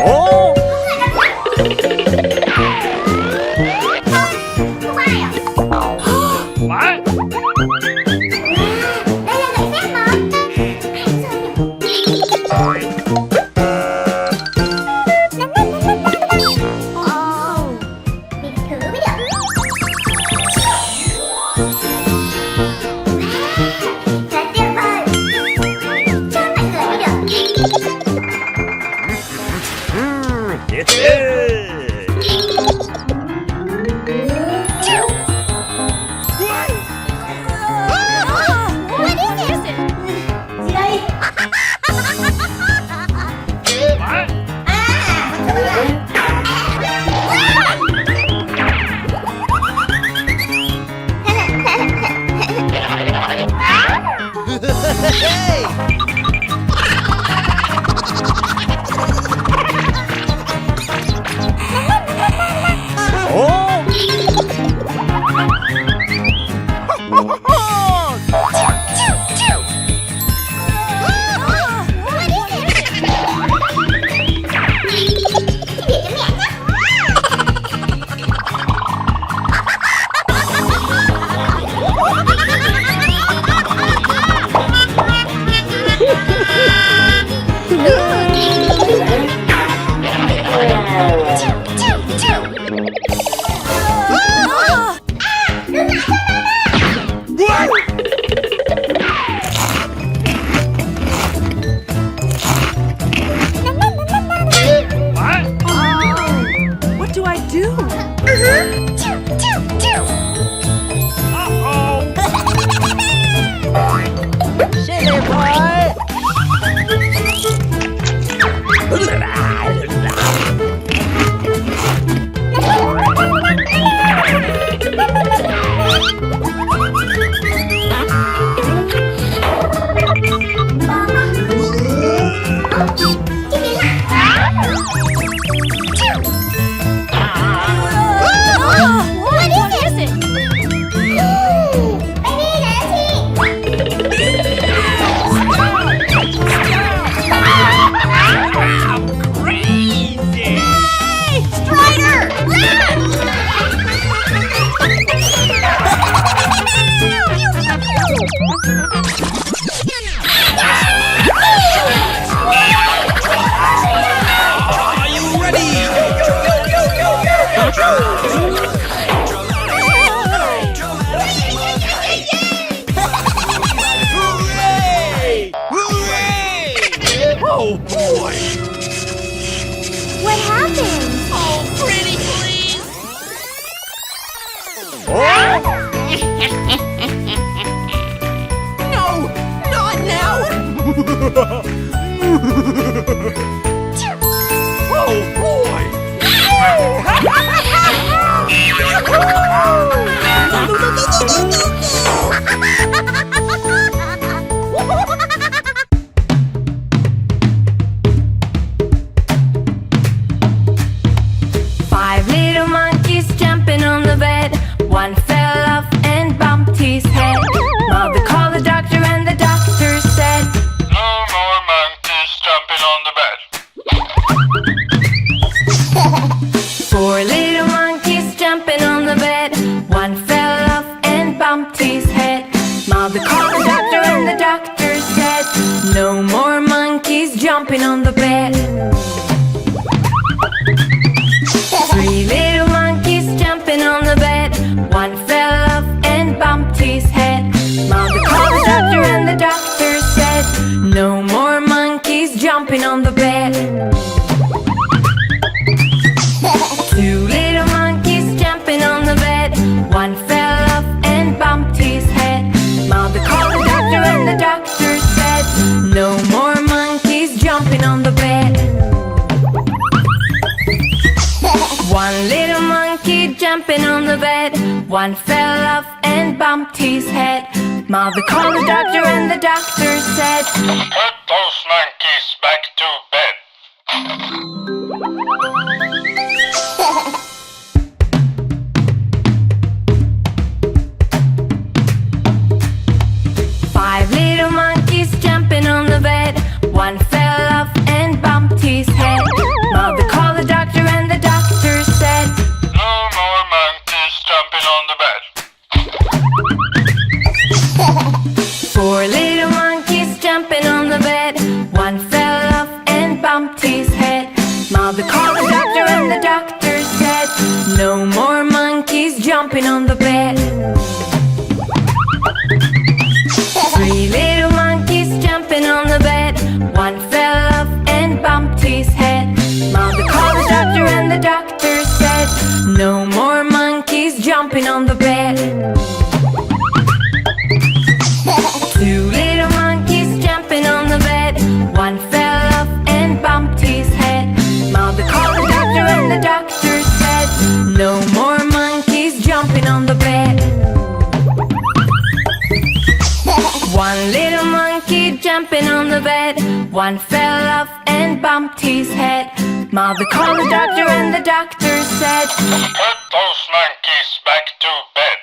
Ồ. Phải. Đây là người khác mà. Mình thử mới được. Thật tuyệt vời. Cho mọi người mới được. What is this? Gì đây? Phải. Ồ. What do I do? Silly boy. What is this? Crazy. Are you ready? Hooray! Hooray! Oh boy! What happened? Oh, pretty please! Oh! No, not now. Oh boy! Five little monkeys jumping on the bed. One fell off and bumped his head. Mother called the doctor and the doctor said, No more monkeys jumping on the bed. Four little monkeys jumping on the bed. One fell off and bumped his head. Mother called the doctor and the doctor said, No more monkeys jumping on the bed. Three little monkeys jumping on the bed. One fell off and bumped his head. Mother called the doctor and the doctor said, No more monkeys jumping on the bed. Two little monkeys jumping on the bed. One fell off and bumped his head. Mother called the doctor and the doctor said, No more monkeys jumping on the bed. One little monkey jumping on the bed. One fell off and bumped his head. Mother called the doctor and the doctor said, Put those monkeys back to bed. Five little monkeys jumping on the bed. One fell off and and bumped his head. Mother called the doctor and the doctor said, No more monkeys jumping on the bed. 4 little monkeys jumping on the bed. One fell off and bumped his head. Mother called the doctor and the doctor said, no more monkeys jumping on the bed. 3 little monkeys jumping on the bed. One fell off and bumped his head. Mother called the doctor and the doctor said, no more monkeys jumping on the bed. 2 little monkeys jumping on the bed. One fell off and bumped his head. Mother called the doctor and the doctor said, no more monkeys jumping on the bed. 1 little monkey jumping on the bed. One fell off and bumped his head. Mother called the doctor and the doctor said, Put those monkeys back to bed.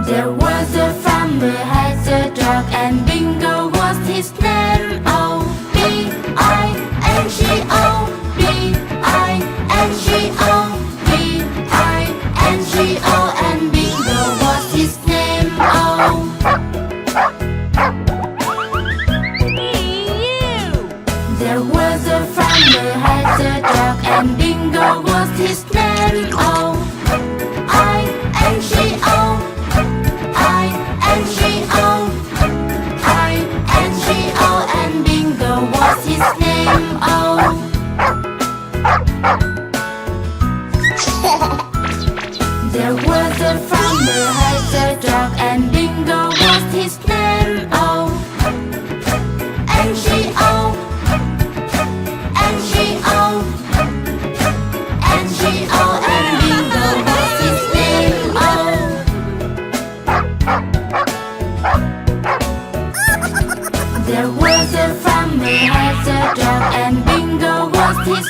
There was a farmer had a dog and Bingo was his name. Oh, B-I-N-G-O, B-I-N-G-O, B-I-N-G-O, and Bingo was his name. Oh. There was a farmer had a dog and Bingo was his name. Oh, I-N-G-O, I-N-G-O, I-N-G-O, and Bingo was his name. Oh. There was a farmer had a dog and Bingo was his name. Oh, N-G-O, N-G-O, N-G-O, and Bingo was his name. Oh. There was a farmer had a dog and Bingo was his